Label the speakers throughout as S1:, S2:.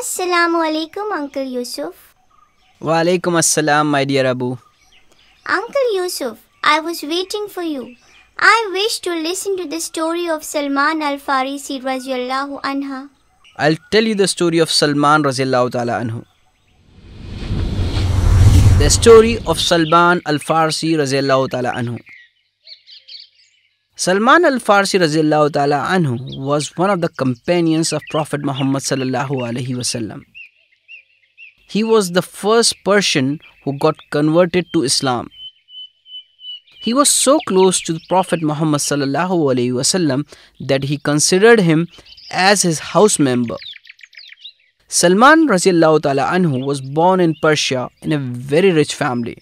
S1: AssalamuAlaikum, Uncle Yusuf.
S2: Walaikum assalam, my dear Abu.
S1: Uncle Yusuf, I was waiting for you. I wish to listen to the story of Salman Al Farisi radiallahu anha.
S2: I'll tell you the story of Salman radiallahu ta'ala anhu. The story of Salman Al Farisi radiallahu ta'ala anhu. Salman Al Farisi radiallahu ta'ala anhu was one of the companions of Prophet Muhammad sallallahu alaihi wasallam. He was the first Persian who got converted to Islam. He was so close to the Prophet Muhammad sallallahu alaihi wasallam that he considered him as his house member. Salman radiallahu ta'ala anhu was born in Persia in a very rich family.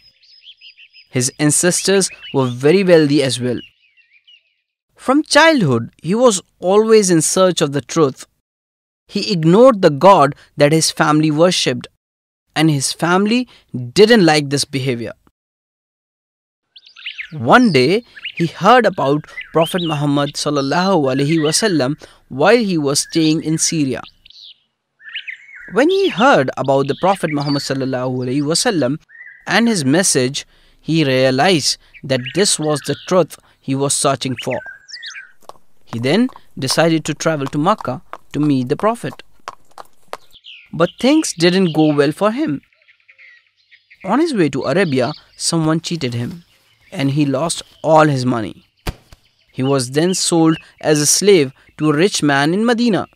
S2: His ancestors were very wealthy as well. From childhood, he was always in search of the truth. He ignored the God that his family worshipped, and his family didn't like this behavior. One day, he heard about Prophet Muhammad sallallahu alaihi wasallam while he was staying in Syria. When he heard about the Prophet Muhammad sallallahu alaihi wasallam and his message, he realized that this was the truth he was searching for. He then decided to travel to Makkah to meet the Prophet. But things didn't go well for him. On his way to Arabia, someone cheated him, and he lost all his money. He was then sold as a slave to a rich man in Medina.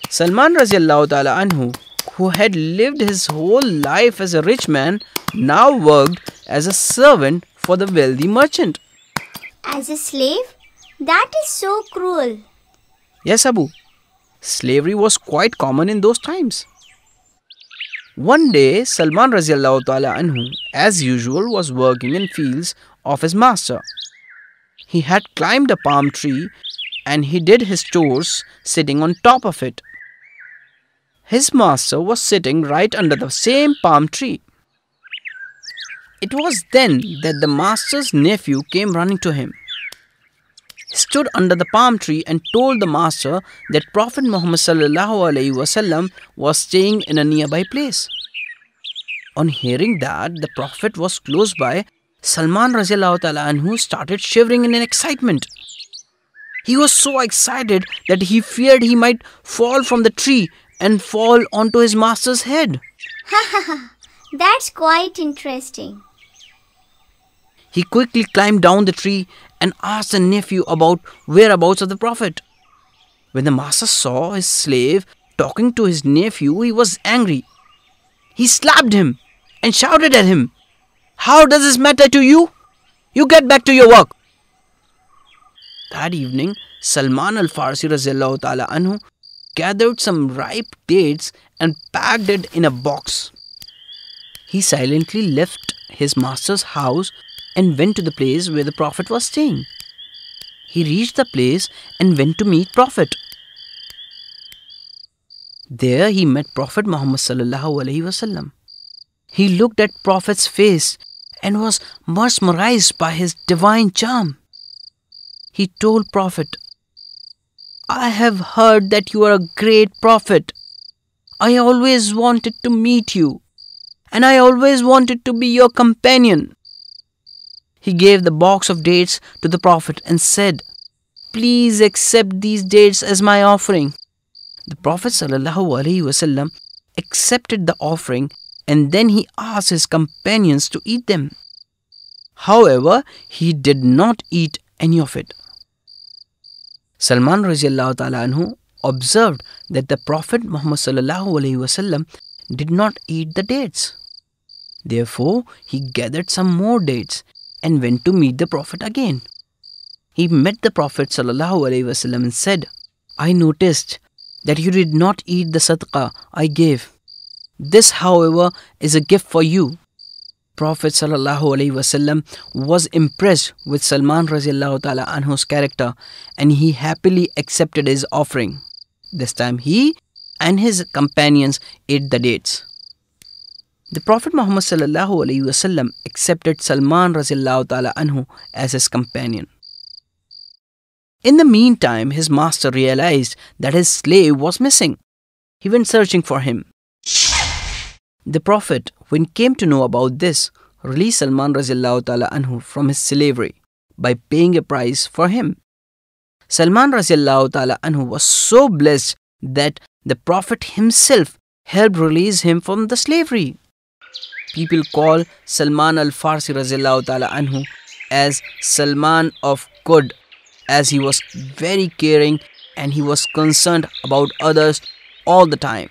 S2: Salman radiallahu ta'ala anhu, who had lived his whole life as a rich man, now worked as a servant for the wealthy merchant.
S1: As a slave? That is so cruel.
S2: Yes, Abu. Slavery was quite common in those times. One day, Salman radiallahu ta'ala anhu, as usual, was working in fields of his master. He had climbed a palm tree and he did his chores sitting on top of it. His master was sitting right under the same palm tree. It was then that the master's nephew came running to him. He stood under the palm tree and told the master that Prophet Muhammad sallallahu alaihi wasallam was staying in a nearby place. On hearing that the Prophet was close by, Salman radiallahu ta'ala anhu started shivering in excitement. He was so excited that he feared he might fall from the tree and fall onto his master's head.
S1: That's quite interesting.
S2: He quickly climbed down the tree and asked the nephew about whereabouts of the Prophet. When the master saw his slave talking to his nephew, he was angry. He slapped him and shouted at him, "How does this matter to you? You get back to your work." That evening, Salman Al Farisi radiallahu ta'ala anhu gathered some ripe dates and packed it in a box. He silently left his master's house and went to the place where the Prophet was staying. He reached the place and went to meet Prophet. There he met Prophet Muhammad sallallahu alaihi wasallam. He looked at Prophet's face and was mesmerized by his divine charm. He told Prophet, "I have heard that you are a great prophet. I always wanted to meet you, and I always wanted to be your companion." He gave the box of dates to the Prophet and said, "Please accept these dates as my offering." The Prophet ﷺ accepted the offering and then he asked his companions to eat them. However, he did not eat any of it. Salman radiallahu ta'ala anhu observed that the Prophet Muhammad ﷺ did not eat the dates. Therefore, he gathered some more dates and went to meet the Prophet again. He met the Prophet ﷺ and said, "I noticed that you did not eat the sadaqah I gave. This, however, is a gift for you." Prophet ﷺ was impressed with Salman radiallahu ta'ala anhu's character and he happily accepted his offering. This time he and his companions ate the dates. The Prophet Muhammad sallallahu alaihi wasallam accepted Salman radiallahu ta'ala anhu as his companion. In the meantime, his master realized that his slave was missing. He went searching for him. The Prophet, when came to know about this, released Salman radiallahu ta'ala anhu from his slavery by paying a price for him. Salman radiallahu ta'ala anhu was so blessed that the Prophet himself helped release him from the slavery. People call Salman Al Farisi radiallahu ta'ala anhu as Salman of Good, as he was very caring and he was concerned about others all the time.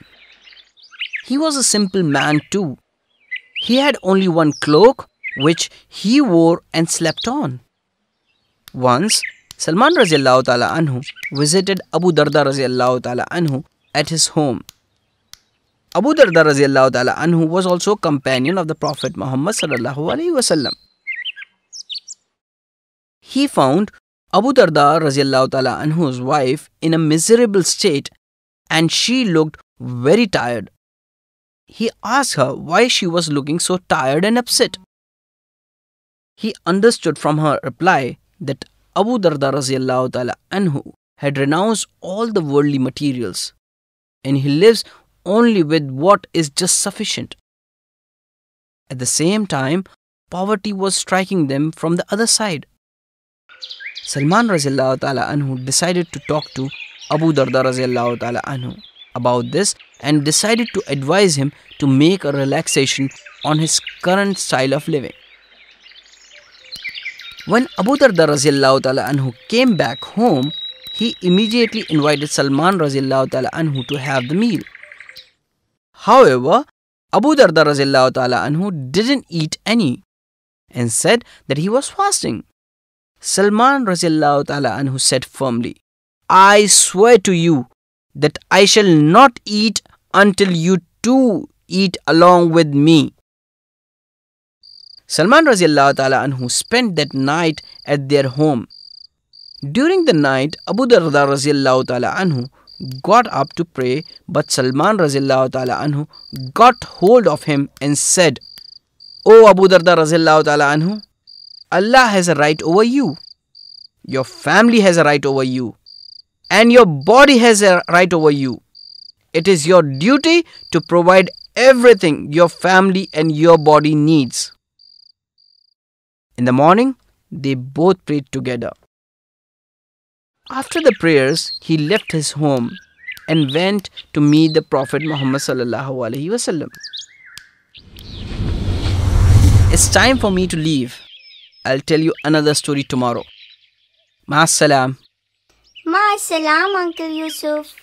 S2: He was a simple man too. He had only one cloak which he wore and slept on. Once, Salman radiallahu ta'ala anhu visited Abu Darda radiallahu ta'ala anhu at his home. Abu Darda radiallahu ta'ala anhu was also a companion of the Prophet Muhammad sallallahu alaihi wasallam. He found Abu Darda radiallahu ta'ala anhu's wife in a miserable state and she looked very tired. He asked her why she was looking so tired and upset. He understood from her reply that Abu Darda radiallahu ta'ala anhu had renounced all the worldly materials and he lives only with what is just sufficient. At the same time, poverty was striking them from the other side. Salman radiallahu ta'ala anhu decided to talk to Abu Darda radiallahu ta'ala anhu about this and decided to advise him to make a relaxation on his current style of living. When Abu Darda radiallahu ta'ala anhu came back home, he immediately invited Salman radiallahu ta'ala anhu to have the meal. However, Abu Darda radiallahu ta'ala anhu didn't eat any and said that he was fasting. Salman radiallahu ta'ala anhu said firmly, "I swear to you that I shall not eat until you too eat along with me." Salman radiallahu ta'ala anhu spent that night at their home. During the night, Abu Darda radiallahu ta'ala anhu got up to pray, but Salman radiallahu ta'ala anhu got hold of him and said, "O Abu Darda radiallahu ta'ala anhu, Allah has a right over you, your family has a right over you, and your body has a right over you. It is your duty to provide everything your family and your body needs." In the morning, they both prayed together. After the prayers, he left his home and went to meet the Prophet Muhammad sallallahu alaihi wasallam. It's time for me to leave. I'll tell you another story tomorrow. Ma'assalam.
S1: Ma'assalam, Uncle Yusuf.